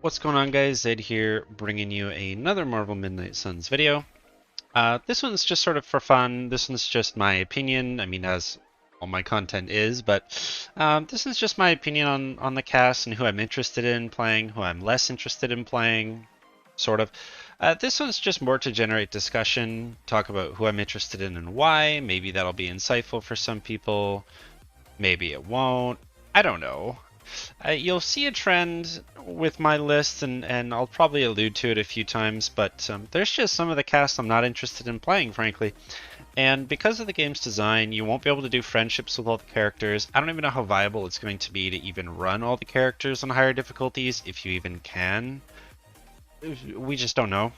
What's going on, guys? Zedd here, bringing you another Marvel Midnight Suns video. This one's just sort of for fun. This one's just my opinion. I mean, as all my content is, but this is just my opinion on the cast and who I'm interested in playing, who I'm less interested in playing, sort of. This one's just more to generate discussion, talk about who I'm interested in and why. Maybe that'll be insightful for some people. Maybe it won't. I don't know. You'll see a trend with my list, and I'll probably allude to it a few times, but there's just some of the cast I'm not interested in playing, frankly. And because of the game's design, you won't be able to do friendships with all the characters. I don't even know how viable it's going to be to even run all the characters on higher difficulties, if you even can. We just don't know.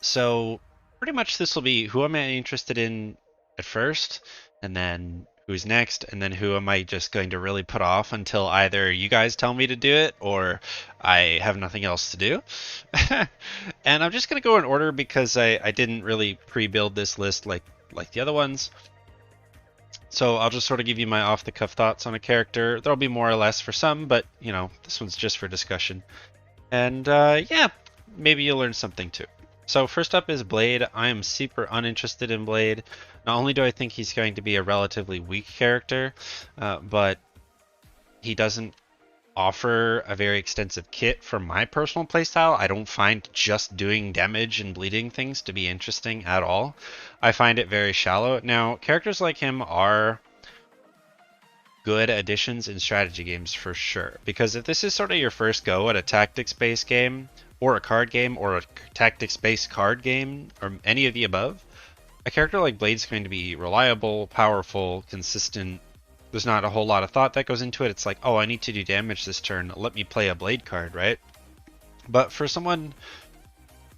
So pretty much this will be who am I interested in at first, and then who's next, and then who am I just going to really put off until either you guys tell me to do it or I have nothing else to do. And I'm just going to go in order because I didn't really pre-build this list like the other ones. So I'll just sort of give you my off-the-cuff thoughts on a character. There'll be more or less for some, but you know, this one's just for discussion. And yeah, maybe you'll learn something too. So first up is Blade. I am super uninterested in Blade. Not only do I think he's going to be a relatively weak character, but he doesn't offer a very extensive kit for my personal playstyle. I don't find just doing damage and bleeding things to be interesting at all. I find it very shallow. Now, characters like him are good additions in strategy games for sure, because if this is sort of your first go at a tactics-based game, or a card game, or a tactics-based card game, or any of the above, a character like Blade's going to be reliable, powerful, consistent. There's not a whole lot of thought that goes into it. It's like, oh, I need to do damage this turn, let me play a Blade card, right? But for someone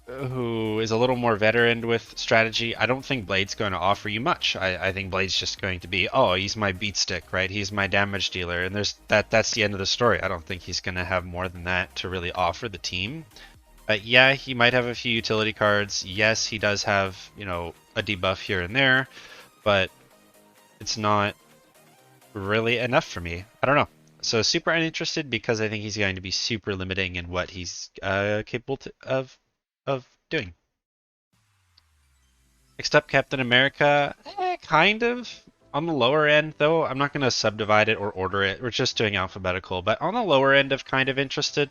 who is a little more veteran with strategy, I don't think Blade's going to offer you much. I think Blade's just going to be, oh, he's my beat stick, right? He's my damage dealer, and that's the end of the story. I don't think he's going to have more than that to really offer the team. Yeah, he might have a few utility cards. Yes, he does have, you know, a debuff here and there, but it's not really enough for me. I don't know. So super uninterested because I think he's going to be super limiting in what he's capable of doing. Next up, Captain America. Kind of on the lower end, though. I'm not going to subdivide it or order it. We're just doing alphabetical, but on the lower end of kind of interested.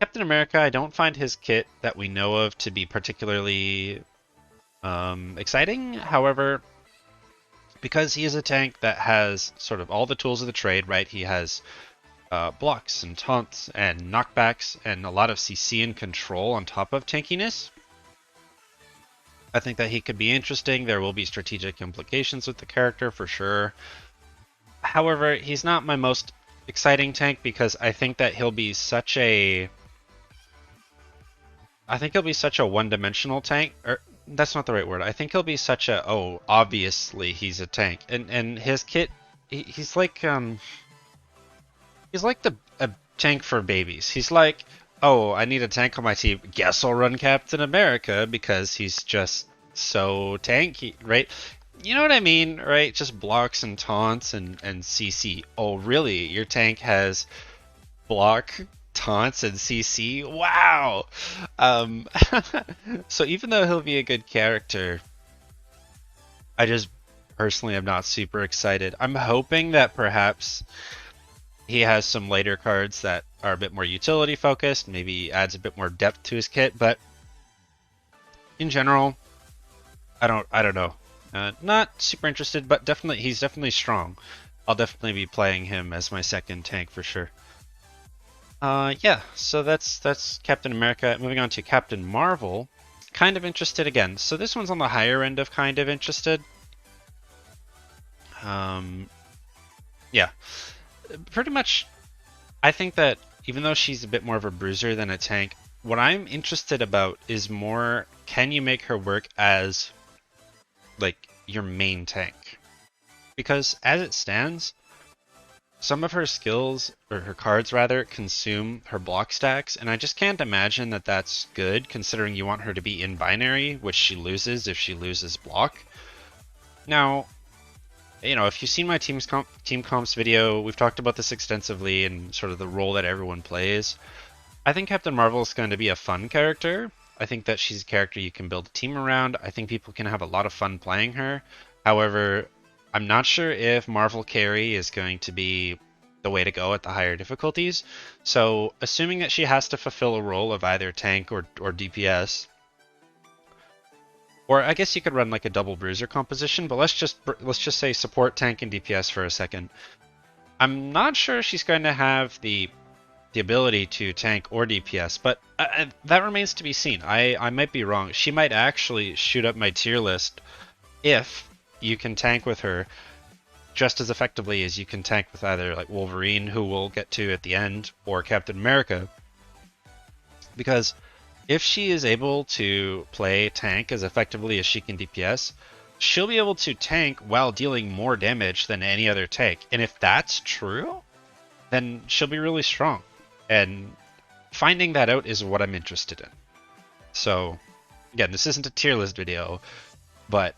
Captain America, I don't find his kit that we know of to be particularly exciting. However, because he is a tank that has sort of all the tools of the trade, right? He has blocks and taunts and knockbacks and a lot of CC and control on top of tankiness. I think that he could be interesting. There will be strategic implications with the character for sure. However, he's not my most exciting tank because I think that he'll be such a one-dimensional tank, or that's not the right word. I think he'll be such a, oh, obviously he's a tank, and his kit, he's like a tank for babies. He's like, oh, I need a tank on my team. Guess I'll run Captain America because he's just so tanky, right? You know what I mean, right? Just blocks and taunts and CC. Oh, really? Your tank has block, taunts, and CC? Wow! So even though he'll be a good character, I just personally am not super excited. I'm hoping that perhaps he has some later cards that are a bit more utility focused, maybe adds a bit more depth to his kit, but in general, I don't know. Not super interested, but he's definitely strong. I'll definitely be playing him as my second tank for sure. Yeah, so that's Captain America. Moving on to Captain Marvel. Kind of interested again. So this one's on the higher end of kind of interested. Yeah. Pretty much, I think that even though she's a bit more of a bruiser than a tank, what I'm interested about is more, can you make her work as like your main tank? Because as it stands, some of her skills, or her cards rather, consume her block stacks, and I just can't imagine that that's good, considering you want her to be in binary, which she loses if she loses block. Now, you know, if you've seen my team comps video, we've talked about this extensively and sort of the role that everyone plays. I think Captain Marvel is going to be a fun character. I think that she's a character you can build a team around. I think people can have a lot of fun playing her. However, I'm not sure if Marvel Carry is going to be the way to go at the higher difficulties. So, assuming that she has to fulfill a role of either tank or DPS, or I guess you could run like a double bruiser composition, but let's just say support, tank, and DPS for a second. I'm not sure she's going to have the ability to tank or DPS, but that remains to be seen. I might be wrong. She might actually shoot up my tier list if you can tank with her just as effectively as you can tank with either like Wolverine, who we'll get to at the end, or Captain America. Because if she is able to play tank as effectively as she can DPS, she'll be able to tank while dealing more damage than any other tank. And if that's true, then she'll be really strong. And finding that out is what I'm interested in. So, again, this isn't a tier list video, but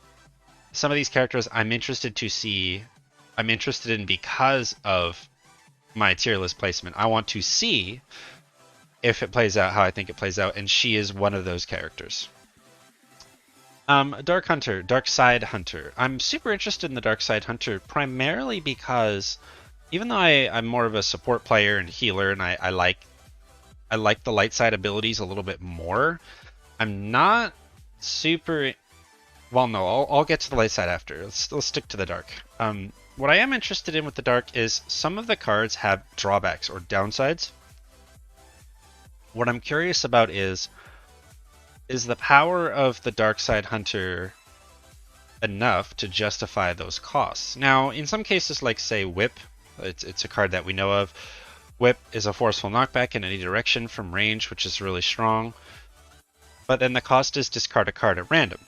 some of these characters I'm interested to see, I'm interested in because of my tier list placement. I want to see if it plays out how I think it plays out, and she is one of those characters. Dark Hunter, Dark Side Hunter. I'm super interested in the Dark Side Hunter primarily because even though I'm more of a support player and healer, and I like the light side abilities a little bit more, I'm not super. Well, no, I'll get to the light side after. Let's stick to the dark. What I am interested in with the dark is some of the cards have drawbacks or downsides. What I'm curious about is the power of the Dark Side Hunter enough to justify those costs? Now, in some cases, like say Whip, it's a card that we know of. Whip is a forceful knockback in any direction from range, which is really strong. But then the cost is discard a card at random.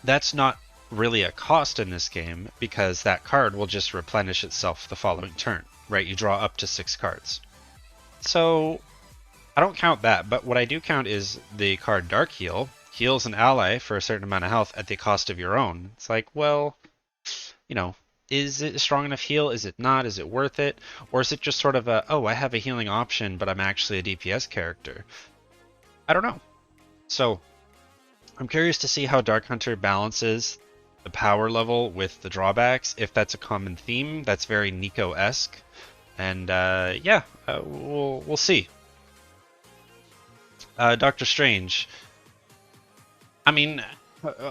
That's not really a cost in this game because that card will just replenish itself the following turn, right? You draw up to 6 cards. So I don't count that, but what I do count is the card Dark Heal. Heals an ally for a certain amount of health at the cost of your own. It's like, well, you know, is it a strong enough heal? Is it not? Is it worth it? Or is it just sort of a, oh, I have a healing option, but I'm actually a DPS character? I don't know. So I'm curious to see how Dark Hunter balances the power level with the drawbacks, if that's a common theme. That's very Nico-esque. And we'll see. Doctor Strange. I mean,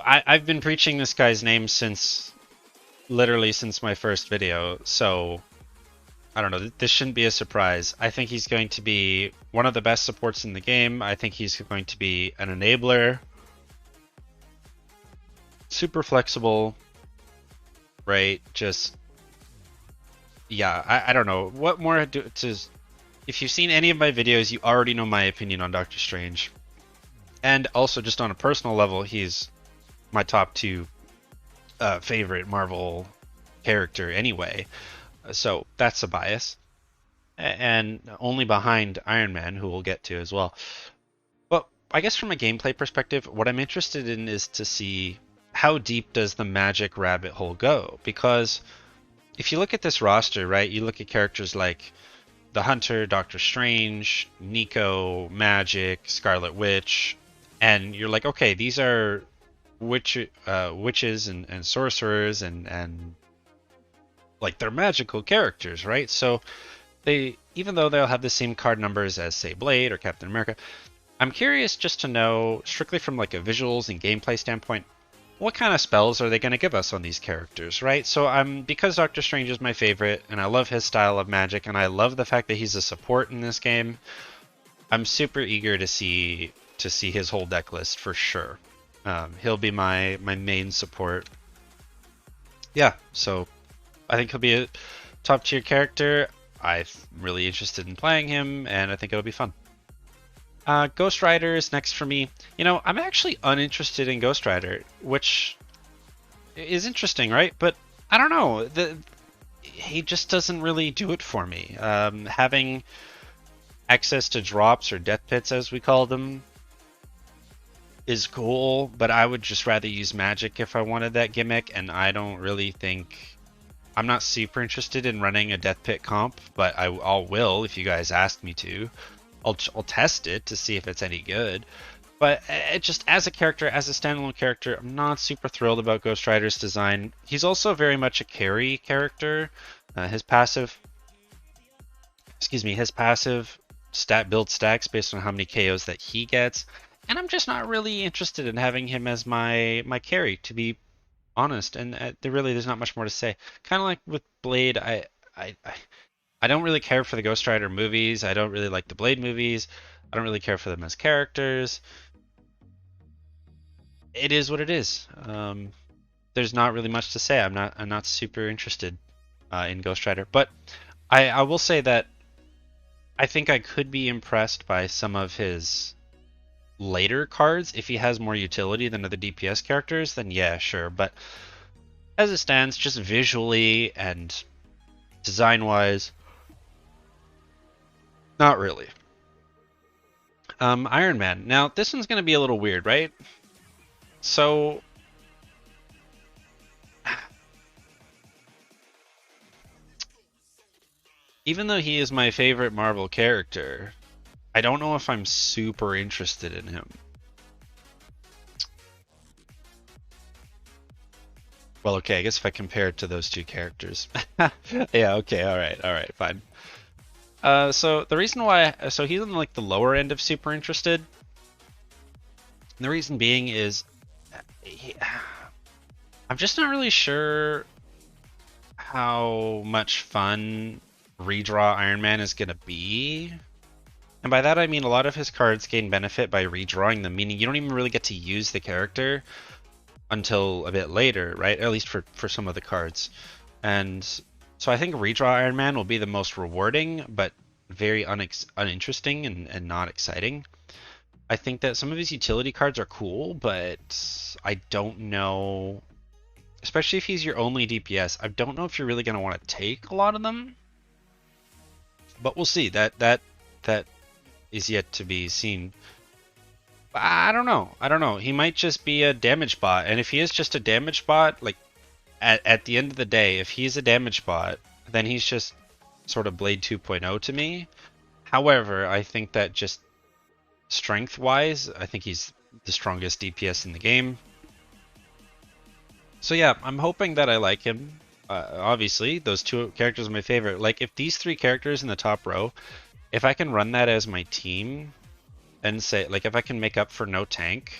I've been preaching this guy's name literally since my first video, so I don't know, this shouldn't be a surprise. I think he's going to be one of the best supports in the game. I think he's going to be an enabler. Super flexible, right? Just, yeah, I don't know. What more to... If you've seen any of my videos, you already know my opinion on Doctor Strange. And also, just on a personal level, he's my top 2 favorite Marvel character anyway. So that's a bias. And only behind Iron Man, who we'll get to as well. But I guess from a gameplay perspective, what I'm interested in is to see how deep does the magic rabbit hole go? Because if you look at this roster, right, you look at characters like the Hunter, Doctor Strange, Nico, Magic, Scarlet Witch, and you're like, okay, these are witches and sorcerers and like they're magical characters, right? So they, even though they'll have the same card numbers as say Blade or Captain America, I'm curious just to know, strictly from like a visuals and gameplay standpoint, what kind of spells are they going to give us on these characters, right? So because Doctor Strange is my favorite, and I love his style of magic, and I love the fact that he's a support in this game, I'm super eager to see his whole deck list for sure. He'll be my main support. Yeah, so I think he'll be a top tier character. I'm really interested in playing him, and I think it'll be fun. Ghost Rider is next for me. You know, I'm actually uninterested in Ghost Rider, which is interesting, right? But I don't know. He just doesn't really do it for me. Having access to drops or death pits, as we call them, is cool, but I would just rather use magic if I wanted that gimmick, and I don't really think... I'm not super interested in running a death pit comp, but I will if you guys ask me to. I'll test it to see if it's any good. But it just as a character, as a standalone character, I'm not super thrilled about Ghost Rider's design. He's also very much a carry character. His passive, excuse me, his passive stat build stacks based on how many KOs that he gets, and I'm just not really interested in having him as my carry, to be honest. And there's not much more to say. Kind of like with Blade, I I don't really care for the Ghost Rider movies. I don't really like the Blade movies. I don't really care for them as characters. It is what it is. There's not really much to say. I'm not super interested in Ghost Rider, but I will say that I think I could be impressed by some of his later cards if he has more utility than other DPS characters. Then yeah, sure. But as it stands, just visually and design wise, not really. Iron Man. Now this one's gonna be a little weird, right? So even though he is my favorite Marvel character, I don't know if I'm super interested in him. Well, okay, I guess if I compare it to those two characters. Yeah, okay, alright, fine. So the reason why, so he's on like the lower end of super interested. And the reason being is, he, I'm just not really sure how much fun redraw Iron Man is gonna be. And by that I mean a lot of his cards gain benefit by redrawing them, meaning you don't even really get to use the character until a bit later, right? At least for some of the cards. And so I think redraw Iron Man will be the most rewarding, but very uninteresting and not exciting. I think that some of his utility cards are cool, but I don't know, especially if he's your only DPS, I don't know if you're really going to want to take a lot of them. But we'll see. That is yet to be seen. I don't know. I don't know. He might just be a damage bot, and if he is just a damage bot, like at the end of the day, if he's a damage bot, then he's just sort of Blade 2.0 to me. However, I think that just strength-wise, I think he's the strongest DPS in the game. So yeah, I'm hoping that I like him. Obviously, those two characters are my favorite. Like, if these three characters in the top row, if I can run that as my team, and say, like, if I can make up for no tank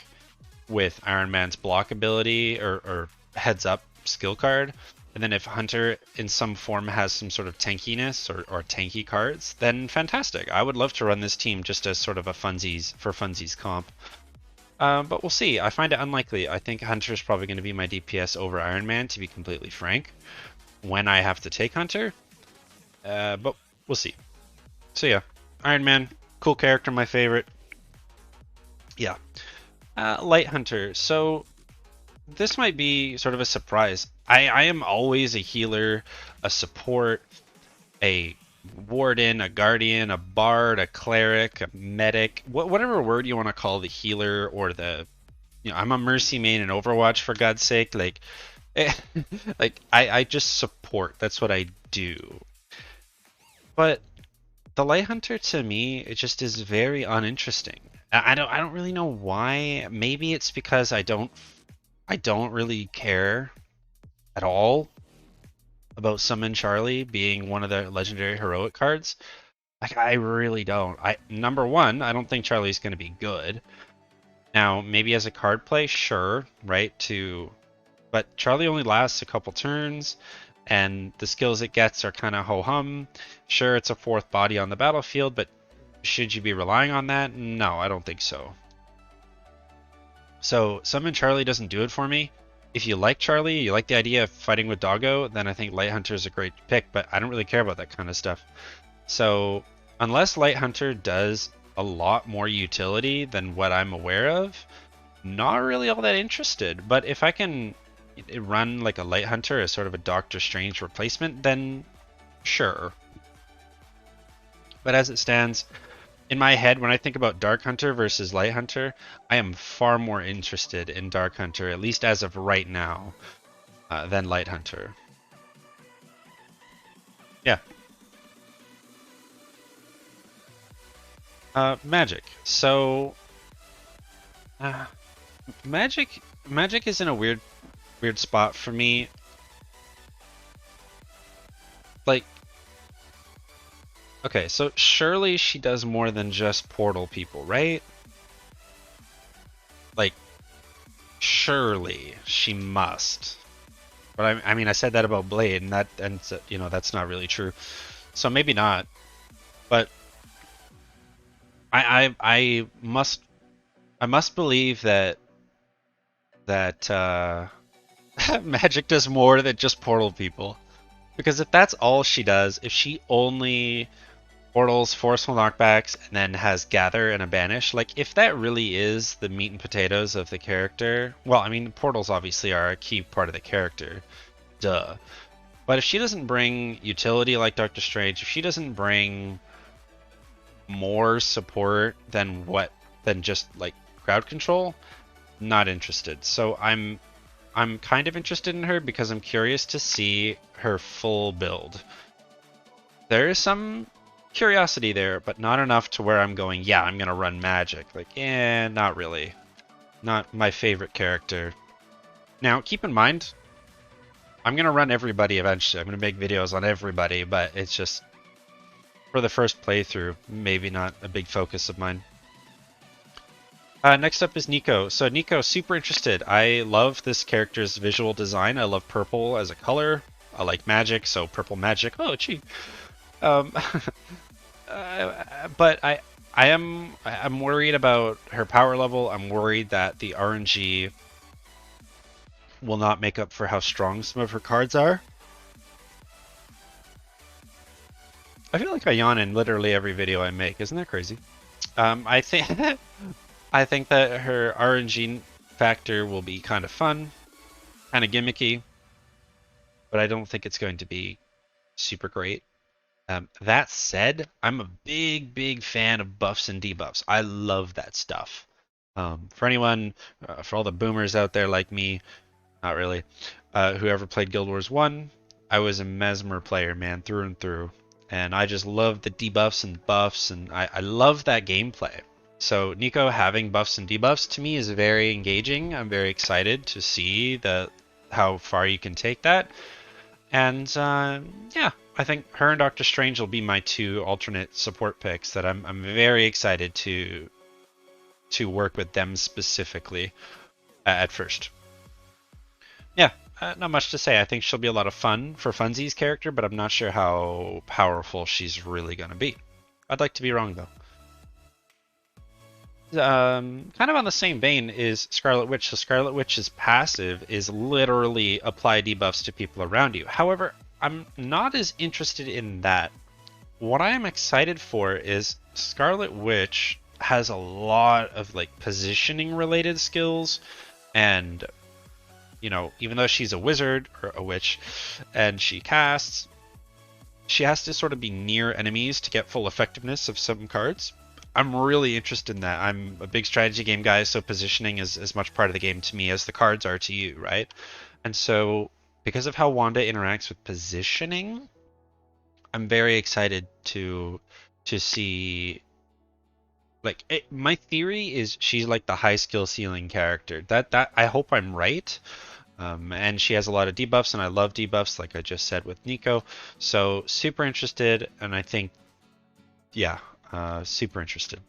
with Iron Man's block ability or heads up skill card, and then if Hunter in some form has some sort of tankiness or tanky cards, then fantastic. I would love to run this team just as sort of a funsies comp. But we'll see. I find it unlikely. I think Hunter's probably going to be my DPS over Iron Man, to be completely frank, when I have to take Hunter. But we'll see. So yeah, Iron Man, cool character, my favorite. Yeah. Light Hunter. So this might be sort of a surprise. I am always a healer, a support, a warden, a guardian, a bard, a cleric, a medic, whatever word you want to call the healer or the, I'm a mercy main in Overwatch, for God's sake. Like, like I just support. That's what I do. But the Light Hunter to me, it just is very uninteresting. I don't really know why. Maybe it's because I don't really care at all about Summon Charlie being one of the legendary heroic cards. Like, I really don't. Number one, I don't think Charlie's going to be good. Now, maybe as a card play, sure, right? But Charlie only lasts a couple turns, and the skills it gets are kind of ho-hum. Sure, it's a fourth body on the battlefield, but should you be relying on that? No, I don't think so. So Summon Charlie doesn't do it for me. If you like Charlie, you like the idea of fighting with Doggo, then I think Light Hunter is a great pick, but I don't really care about that kind of stuff. So unless Light Hunter does a lot more utility than what I'm aware of, not really all that interested. But if I can run like a Light Hunter as sort of a Doctor Strange replacement, then sure. But as it stands, in my head, when I think about Dark Hunter versus Light Hunter, I am far more interested in Dark Hunter, at least as of right now, than Light Hunter. Yeah. Magic. So, uh, magic is in a weird spot for me. Like, okay, so surely she does more than just portal people, right? Like, surely she must. But I mean, I said that about Blade, and you know that's not really true. So maybe not. But I must believe that magic does more than just portal people. Because if that's all she does, if she only portals, forceful knockbacks, and then has gather and a banish, like if that really is the meat and potatoes of the character, well, I mean, portals obviously are a key part of the character, duh. But if she doesn't bring utility like Doctor Strange, if she doesn't bring more support than just like crowd control, not interested. So I'm kind of interested in her because I'm curious to see her full build. There is some curiosity there, but not enough to where I'm going, yeah, I'm gonna run magic. Like, not really. Not my favorite character. Now, keep in mind, I'm gonna run everybody eventually. I'm gonna make videos on everybody, but it's just for the first playthrough, maybe not a big focus of mine. Next up is Nico. So Nico, super interested. I love this character's visual design. I love purple as a color. I like magic, so purple magic. Oh, gee. Um, but I'm worried about her power level. I'm worried that the RNG will not make up for how strong some of her cards are. I feel like I yawn in literally every video I make. Isn't that crazy? I think I think that her RNG factor will be kind of fun, kind of gimmicky, but I don't think it's going to be super great. That said, I'm a big fan of buffs and debuffs. I love that stuff. For anyone, for all the boomers out there like me, not really, who ever played Guild Wars 1, I was a Mesmer player, man, through and through. And I just love the debuffs and buffs, and I love that gameplay. So Nico having buffs and debuffs to me is very engaging. I'm very excited to see how far you can take that. And yeah, I think her and Doctor Strange will be my two alternate support picks that I'm very excited to work with them specifically at first. Yeah, not much to say. I think she'll be a lot of fun for funsies character, but I'm not sure how powerful she's really going to be. I'd like to be wrong though. Kind of on the same vein is Scarlet Witch. So Scarlet Witch's passive is literally apply debuffs to people around you. However, I'm not as interested in that. What I am excited for is Scarlet Witch has a lot of like positioning related skills, and you know, even though she's a wizard or a witch and she casts, she has to sort of be near enemies to get full effectiveness of some cards. I'm really interested in that. I'm a big strategy game guy, so positioning is as much part of the game to me as the cards are to you, right? And so, because of how Wanda interacts with positioning, I'm very excited to see. Like, my theory is she's like the high skill ceiling character. That I hope I'm right. And she has a lot of debuffs, and I love debuffs, like I just said with Nico. So super interested, and I think, yeah, super interested.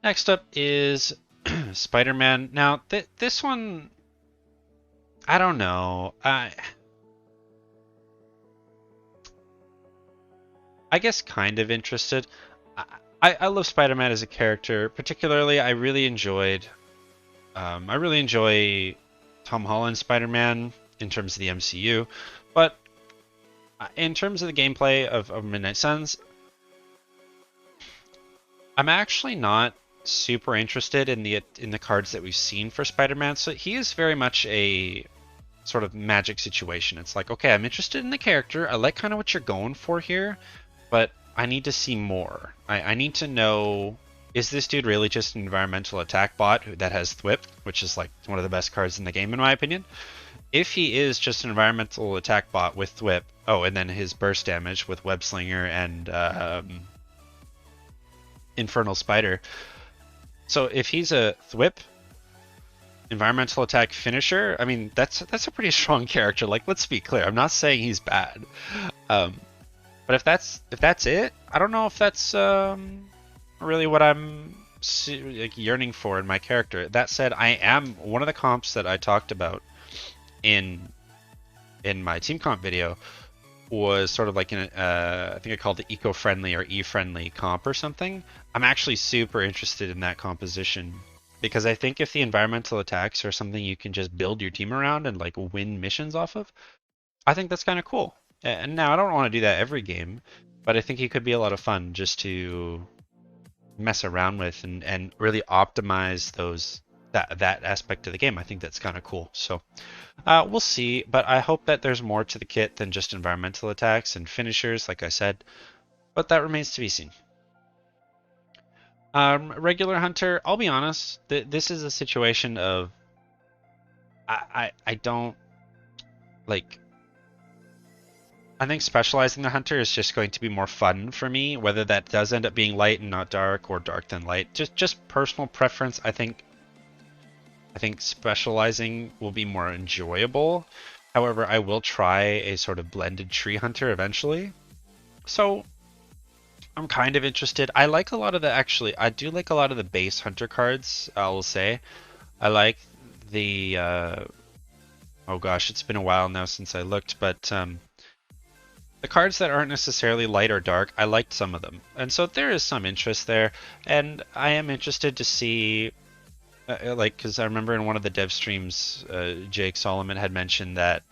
Next up is Spider-Man. Now, this one, I don't know. I guess kind of interested. I love Spider-Man as a character. Particularly, I really enjoy Tom Holland's Spider-Man in terms of the MCU, but in terms of the gameplay of Midnight Suns, I'm actually not super interested in the cards that we've seen for Spider-Man. So he is very much a sort of magic situation. It's like, okay, I'm interested in the character. I like kind of what you're going for here, but I need to see more. I need to know, is this dude really just an environmental attack bot that has Thwip, which is like one of the best cards in the game in my opinion? If he is just an environmental attack bot with Thwip, oh, and then his burst damage with Web Slinger and Infernal Spider. So if he's a Thwip, environmental attack finisher, I mean that's a pretty strong character. Like, let's be clear, I'm not saying he's bad, um, but if that's it, I don't know if that's really what I'm like yearning for in my character. That said, I am one of the comps that I talked about in my team comp video was sort of like I think I called it eco-friendly or e-friendly comp or something. I'm actually super interested in that composition because I think if the environmental attacks are something you can just build your team around and like win missions off of, I think that's kind of cool. And now I don't want to do that every game, but I think it could be a lot of fun just to mess around with and really optimize that aspect of the game. I think that's kind of cool. So we'll see, but I hope that there's more to the kit than just environmental attacks and finishers, like I said, but that remains to be seen. Regular hunter, I'll be honest, this is a situation of I don't like. I think specializing the hunter is just going to be more fun for me, whether that does end up being light and not dark or dark then light. Just personal preference. I think specializing will be more enjoyable. However, I will try a sort of blended tree hunter eventually. So I'm kind of interested. I like a lot of I do like a lot of the base hunter cards, I will say. I like the, oh gosh, it's been a while now since I looked, but the cards that aren't necessarily light or dark, I liked some of them. And so there is some interest there, and I am interested to see like, because I remember in one of the dev streams, Jake Solomon had mentioned that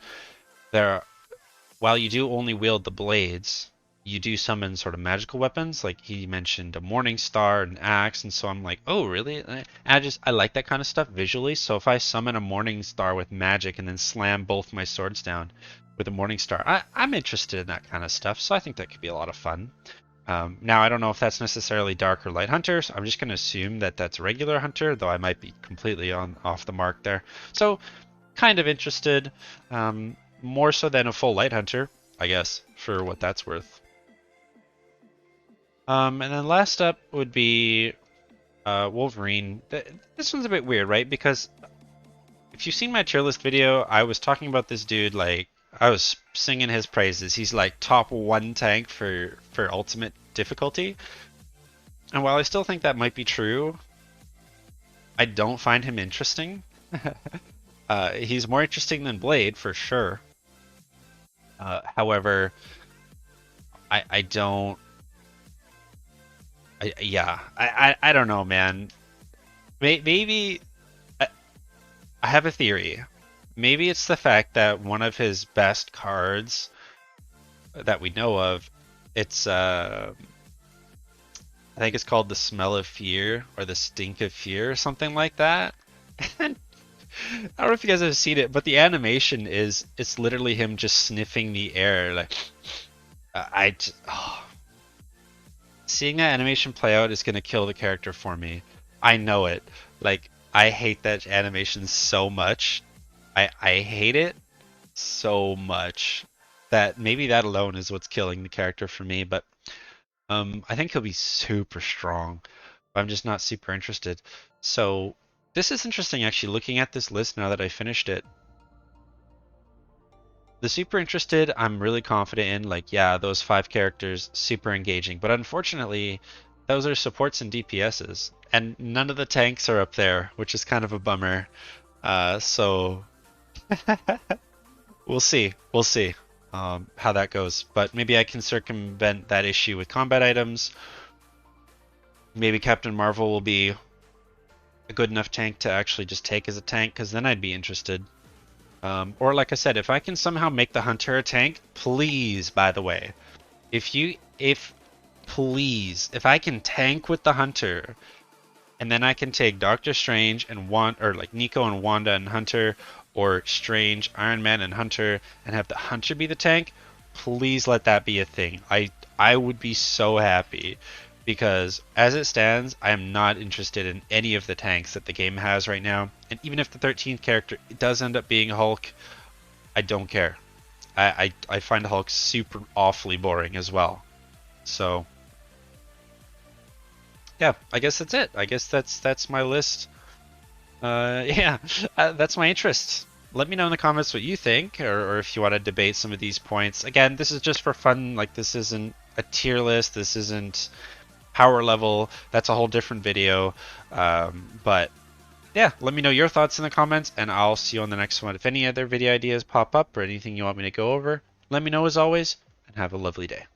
while you do only wield the blades, you do summon sort of magical weapons. Like he mentioned a Morning Star, an axe, and so I'm like, oh really? And I like that kind of stuff visually. So if I summon a Morning Star with magic and then slam both my swords down with a Morning Star, I'm interested in that kind of stuff. So I think that could be a lot of fun. Now, I don't know if that's necessarily dark or light hunter, so I'm just going to assume that that's regular hunter, though I might be completely off the mark there. So, kind of interested, more so than a full light hunter, I guess, for what that's worth. And then last up would be Wolverine. This one's a bit weird, right? Because if you've seen my tier list video, I was talking about this dude like I was singing his praises. He's like top 1 tank for ultimate difficulty. And while I still think that might be true, I don't find him interesting. He's more interesting than Blade for sure. However, I don't. I don't know, man. Maybe I have a theory. Maybe it's the fact that one of his best cards that we know of, it's I think it's called the Smell of Fear or the Stink of Fear or something like that. And I don't know if you guys have seen it, but the animation it's literally him just sniffing the air like seeing that animation play out is gonna kill the character for me. I know it. Like I hate that animation so much. I hate it so much that maybe that alone is what's killing the character for me, but I think he'll be super strong. I'm just not super interested. So this is interesting actually, looking at this list now that I finished it. The super interested, I'm really confident in, like, yeah, those 5 characters, super engaging. But unfortunately, those are supports and DPSs. And none of the tanks are up there, which is kind of a bummer. So we'll see. We'll see how that goes. But maybe I can circumvent that issue with combat items. Maybe Captain Marvel will be a good enough tank to actually just take as a tank, because then I'd be interested. Or like I said, if I can somehow make the Hunter a tank, please, by the way, if I can tank with the Hunter, and then I can take Doctor Strange and or like Nico and Wanda and Hunter, or Strange, Iron Man and Hunter, and have the Hunter be the tank, please let that be a thing. I would be so happy, because as it stands, I am not interested in any of the tanks that the game has right now. And even if the 13th character does end up being Hulk, I don't care. I find Hulk super awfully boring as well. So yeah, I guess that's it. I guess that's my list. Yeah, that's my interest. Let me know in the comments what you think, or if you want to debate some of these points. Again, this is just for fun. Like, this isn't a tier list. This isn't power level. That's a whole different video. But yeah, let me know your thoughts in the comments, and I'll see you on the next one. If any other video ideas pop up or anything you want me to go over, let me know as always, and have a lovely day.